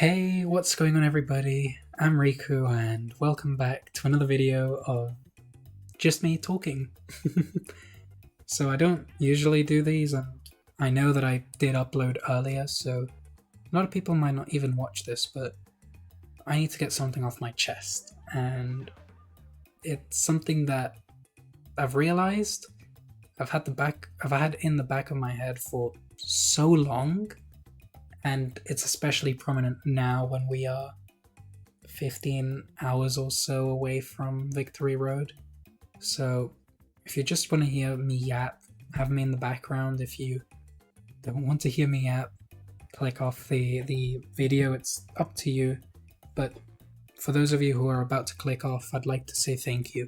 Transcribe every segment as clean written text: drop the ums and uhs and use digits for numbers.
Hey, what's going on everybody? I'm Riku and welcome back to another video of just me talking. So I don't usually do these, and I know that I did upload earlier, so a lot of people might not even watch this, but I need to get something off my chest, and it's something that I've realized I've had in the back of my head for so long, and it's especially prominent now when we are 15 hours or so away from Victory Road. So if you just want to hear me yap, have me in the background. If you don't want to hear me yap, click off the video, it's up to you. But for those of you who are about to click off, I'd like to say thank you.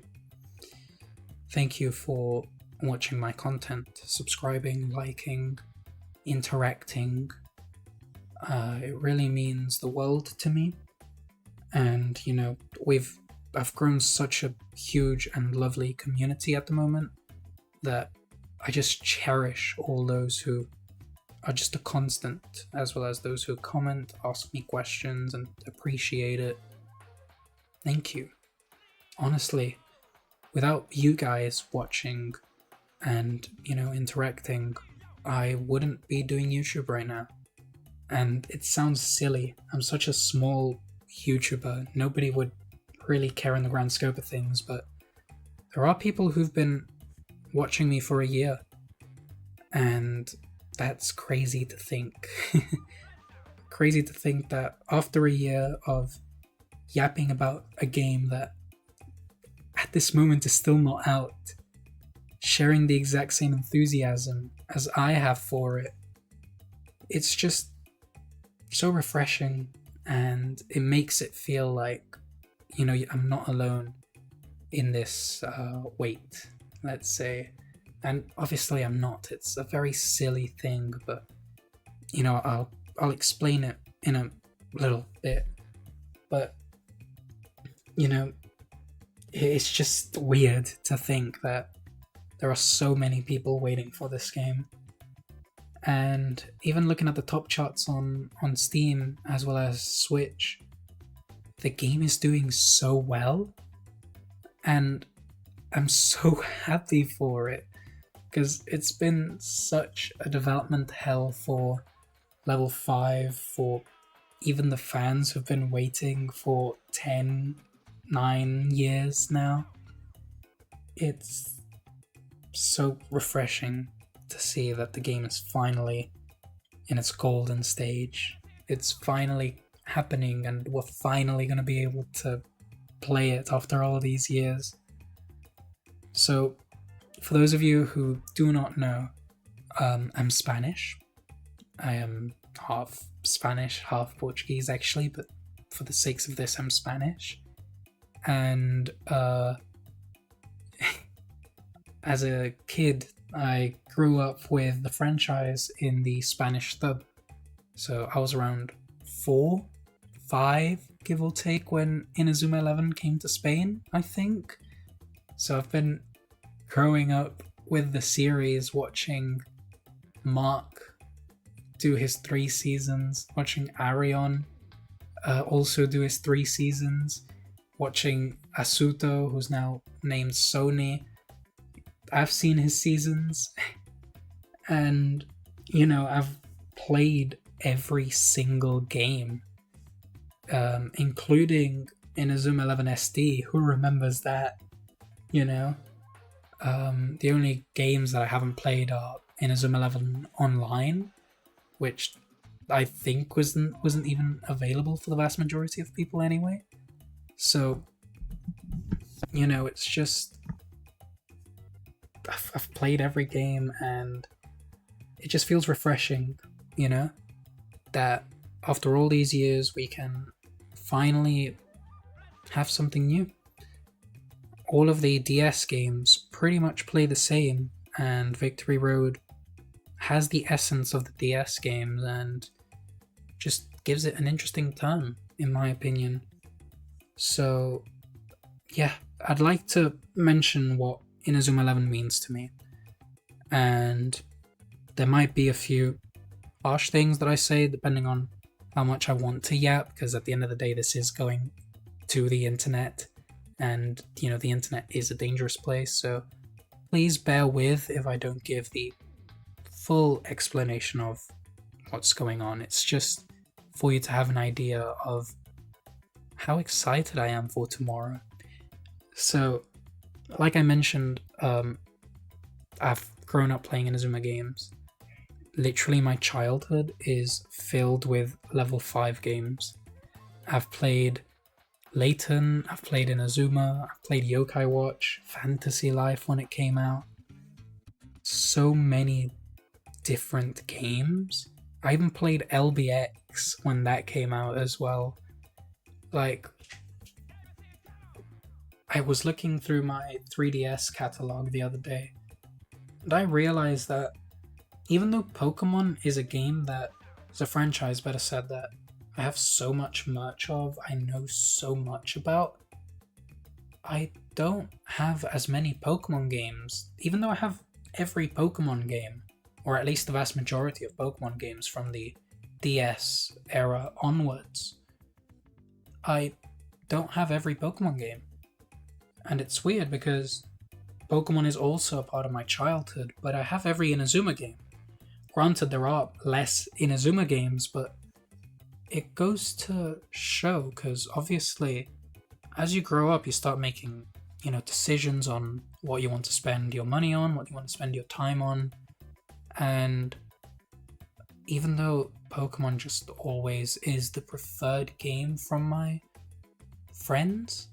Thank you for watching my content, subscribing, liking, interacting. It really means the world to me. And, you know, I've grown such a huge and lovely community at the moment that I just cherish all those who are just a constant, as well as those who comment, ask me questions, and appreciate it. Thank you. Honestly, without you guys watching and, interacting, I wouldn't be doing YouTube right now. And it sounds silly. I'm such a small YouTuber. Nobody would really care in the grand scope of things, but there are people who've been watching me for a year. And that's crazy to think. Crazy to think that after a year of yapping about a game that at this moment is still not out, sharing the exact same enthusiasm as I have for it, it's just so refreshing, and it makes it feel like, I'm not alone in this wait, let's say. And obviously I'm not. It's a very silly thing, but I'll explain it in a little bit. But it's just weird to think that there are so many people waiting for this game. And even looking at the top charts on Steam as well as Switch, the game is doing so well, and I'm so happy for it, because it's been such a development hell for Level 5, for even the fans who've been waiting for 9 years now. It's so refreshing to see that the game is finally in its golden stage. It's finally happening, and we're finally going to be able to play it after all these years. So, for those of you who do not know, I'm Spanish. I am half Spanish, half Portuguese actually, but for the sakes of this, I'm Spanish. And as a kid, I grew up with the franchise in the Spanish dub. So I was around 4, 5, give or take, when Inazuma 11 came to Spain, I think. So I've been growing up with the series, watching Mark do his 3 seasons, watching Arion also do his 3 seasons, watching Asuto, who's now named Sony. I've seen his seasons, and I've played every single game, including Inazuma 11 SD. Who remembers that? The only games that I haven't played are Inazuma 11 Online, which I think wasn't even available for the vast majority of people anyway. So, it's just, I've played every game, and it just feels refreshing, that after all these years we can finally have something new. All of the DS games pretty much play the same, and Victory Road has the essence of the DS games and just gives it an interesting turn, in my opinion. So, yeah, I'd like to mention what Inazuma 11 means to me. And there might be a few harsh things that I say depending on how much I want to yap, because at the end of the day, this is going to the internet, and the internet is a dangerous place, so please bear with if I don't give the full explanation of what's going on. It's just for you to have an idea of how excited I am for tomorrow. So, like I mentioned, I've grown up playing Inazuma games. Literally, my childhood is filled with level 5 games. I've played Layton, I've played Inazuma, I've played Yokai Watch, Fantasy Life when it came out. So many different games. I even played LBX when that came out as well. Like, I was looking through my 3DS catalog the other day, and I realized that even though Pokemon is a game that is a franchise, better said, that I have so much merch of, I know so much about, I don't have as many Pokemon games, even though I have every Pokemon game, or at least the vast majority of Pokemon games from the DS era onwards. I don't have every Pokemon game. And it's weird because Pokemon is also a part of my childhood, but I have every Inazuma game. Granted, there are less Inazuma games, but it goes to show, because obviously, as you grow up, you start making, decisions on what you want to spend your money on, what you want to spend your time on, and even though Pokemon just always is the preferred game from my friends,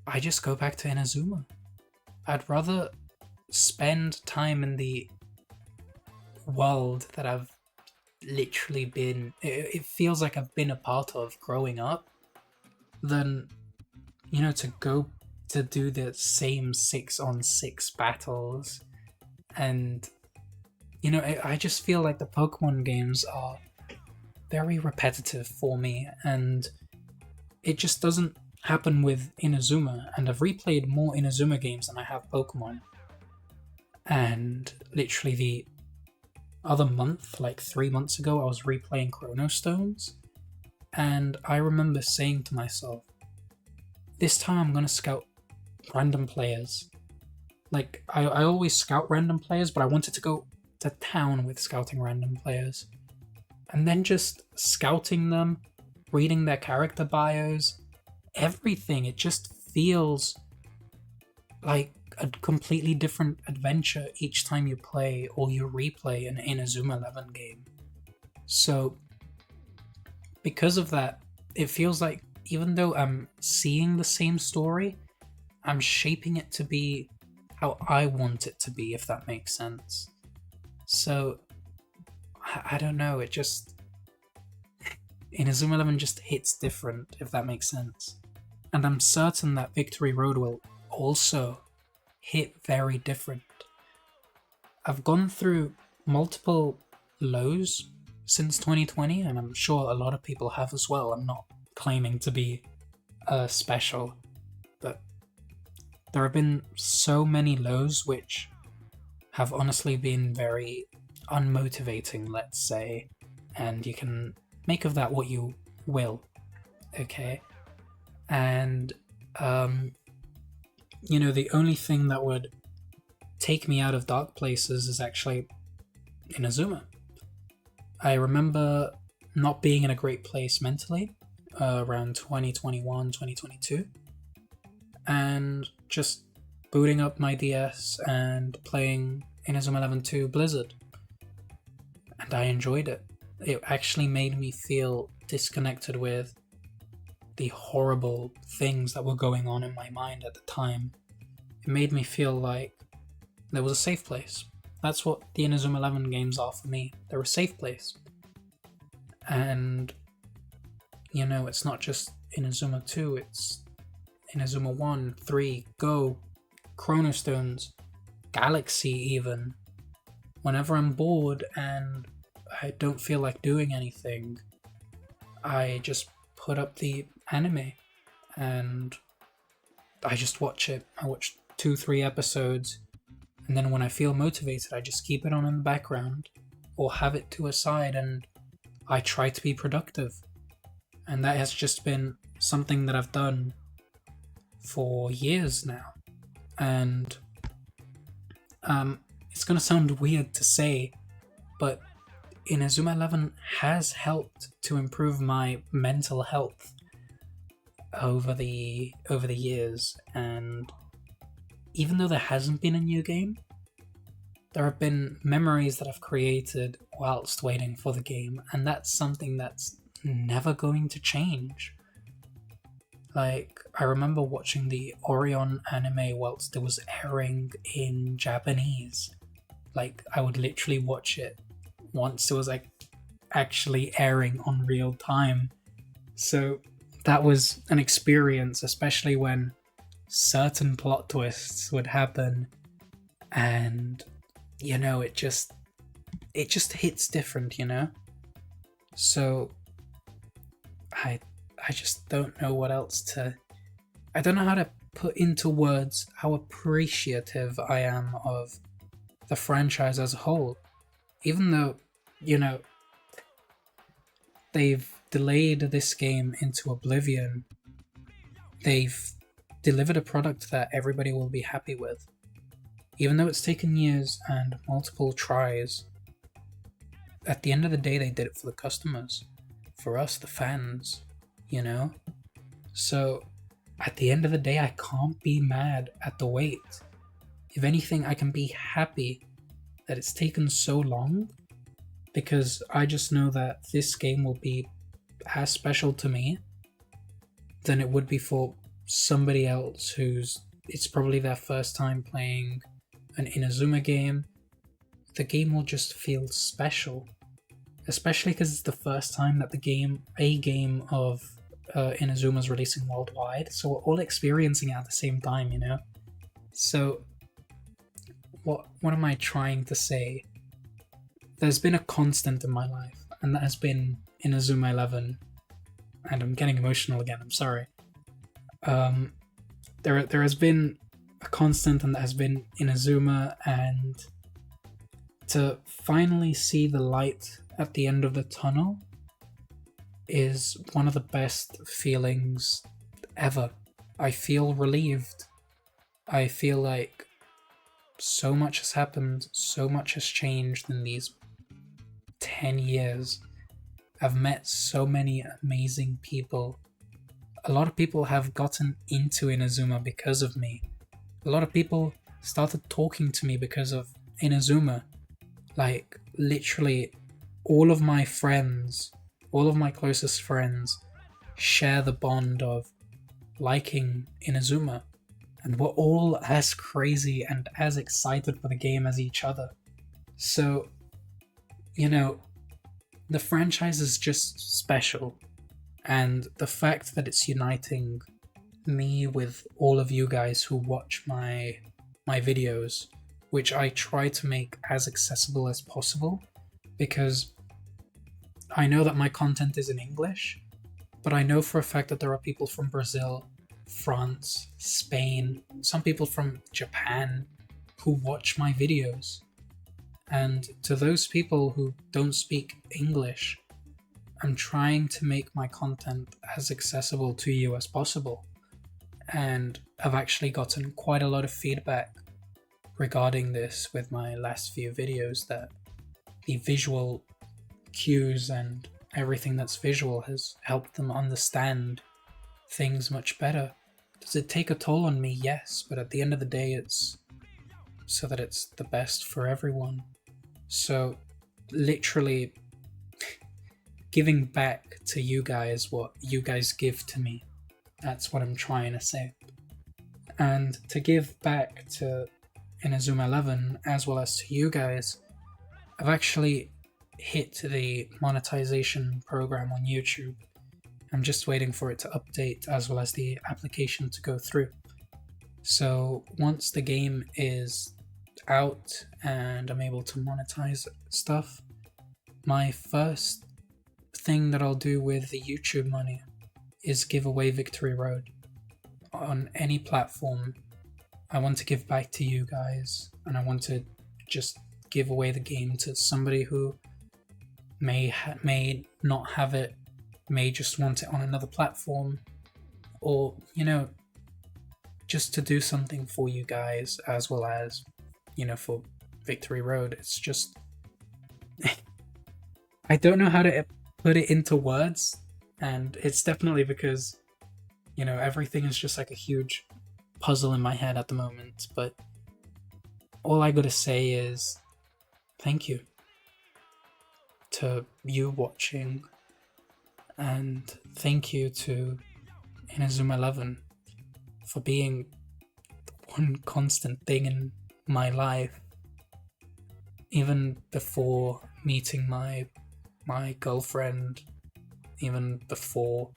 I just go back to Inazuma. I'd rather spend time in the world that I've literally been, it feels like I've been a part of growing up, than, to go to do the same 6-on-6 battles. And, I just feel like the Pokemon games are very repetitive for me, and it just doesn't happen with Inazuma. And I've replayed more Inazuma games than I have Pokemon. And literally the other month, like 3 months ago, I was replaying Chrono Stones, and I remember saying to myself, this time I'm gonna scout random players. Like, I always scout random players, but I wanted to go to town with scouting random players. And then just scouting them, reading their character bios, everything, it just feels like a completely different adventure each time you play or you replay an Inazuma 11 game. So, because of that, it feels like even though I'm seeing the same story, I'm shaping it to be how I want it to be, if that makes sense. So, I don't know, it just... Inazuma 11 just hits different, if that makes sense. And I'm certain that Victory Road will also hit very different. I've gone through multiple lows since 2020, and I'm sure a lot of people have as well. I'm not claiming to be special, but there have been so many lows which have honestly been very unmotivating, let's say, and you can make of that what you will, okay? And the only thing that would take me out of dark places is actually Inazuma. I remember not being in a great place mentally around 2021, 2022, and just booting up my DS and playing Inazuma 11 2 Blizzard. And I enjoyed it. It actually made me feel disconnected with the horrible things that were going on in my mind at the time. It made me feel like there was a safe place. That's what the Inazuma 11 games are for me. They're a safe place. And, it's not just Inazuma 2, it's Inazuma 1, 3, Go, Chrono Stones, Galaxy even. Whenever I'm bored and I don't feel like doing anything, I just put up the anime and I just watch it. I watch 2-3 episodes, and then when I feel motivated, I just keep it on in the background or have it to a side, and I try to be productive. And that has just been something that I've done for years now. And it's going to sound weird to say, but Inazuma 11 has helped to improve my mental health over the years. And even though there hasn't been a new game, there have been memories that I've created whilst waiting for the game, and that's something that's never going to change. Like, I remember watching the Orion anime whilst it was airing in Japanese. Like, I would literally watch it once it was like actually airing on real time. So that was an experience, especially when certain plot twists would happen, and you know, it just hits different, you know? So I just don't know what else to... I don't know how to put into words how appreciative I am of the franchise as a whole. Even though, you know, they've delayed this game into oblivion, they've delivered a product that everybody will be happy with. Even though it's taken years and multiple tries, at the end of the day, they did it for the customers. For us, the fans, you know? So, at the end of the day, I can't be mad at the wait. If anything, I can be happy that it's taken so long, because I just know that this game will be as special to me than it would be for somebody else it's probably their first time playing an Inazuma game. The game will just feel special, especially because it's the first time that a game of Inazuma's releasing worldwide, so we're all experiencing it at the same time, you know? So, what am I trying to say? There's been a constant in my life, and that has been Inazuma 11, and I'm getting emotional again, I'm sorry. There has been a constant, and that has been Inazuma, and to finally see the light at the end of the tunnel is one of the best feelings ever. I feel relieved. I feel like so much has happened, so much has changed in these 10 years. I've met so many amazing people. A lot of people have gotten into Inazuma because of me. A lot of people started talking to me because of Inazuma. Like, literally, all of my friends, all of my closest friends, share the bond of liking Inazuma. And we're all as crazy and as excited for the game as each other. So, you know, the franchise is just special. And the fact that it's uniting me with all of you guys who watch my videos, which I try to make as accessible as possible, because I know that my content is in English, but I know for a fact that there are people from Brazil, France, Spain, some people from Japan who watch my videos. And to those people who don't speak English, I'm trying to make my content as accessible to you as possible. And I've actually gotten quite a lot of feedback regarding this with my last few videos, that the visual cues and everything that's visual has helped them understand things much better. Does it take a toll on me? Yes, but at the end of the day, it's so that it's the best for everyone. So, literally, giving back to you guys what you guys give to me. That's what I'm trying to say. And to give back to Inazuma 11, as well as to you guys, I've actually hit the monetization program on YouTube. I'm just waiting for it to update, as well as the application to go through. So once the game is out and I'm able to monetize stuff, my first thing that I'll do with the YouTube money is give away Victory Road. On any platform, I want to give back to you guys, and I want to just give away the game to somebody who may not have it, may just want it on another platform, or just to do something for you guys as well as for Victory Road. It's just I don't know how to put it into words, and it's definitely because everything is just like a huge puzzle in my head at the moment. But all I gotta say is thank you to you watching, and thank you to Inazuma 11 for being the one constant thing in my life, even before meeting my girlfriend, even before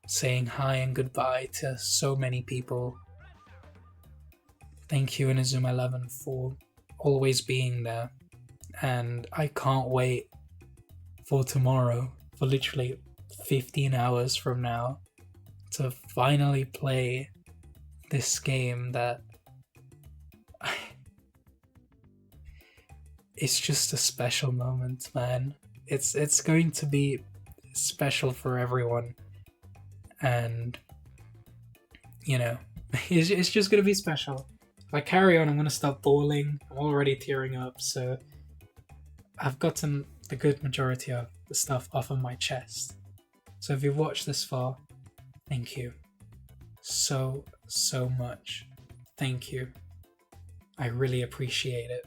saying hi and goodbye to so many people. Thank you, Inazuma 11, for always being there, and I can't wait for tomorrow, for literally 15 hours from now, to finally play this game that it's just a special moment, man. It's going to be special for everyone, and it's just gonna be special. If I carry on, I'm gonna start bawling. I'm already tearing up, so I've gotten the good majority of the stuff off of my chest. So if you've watched this far, thank you so much. Thank you. I really appreciate it.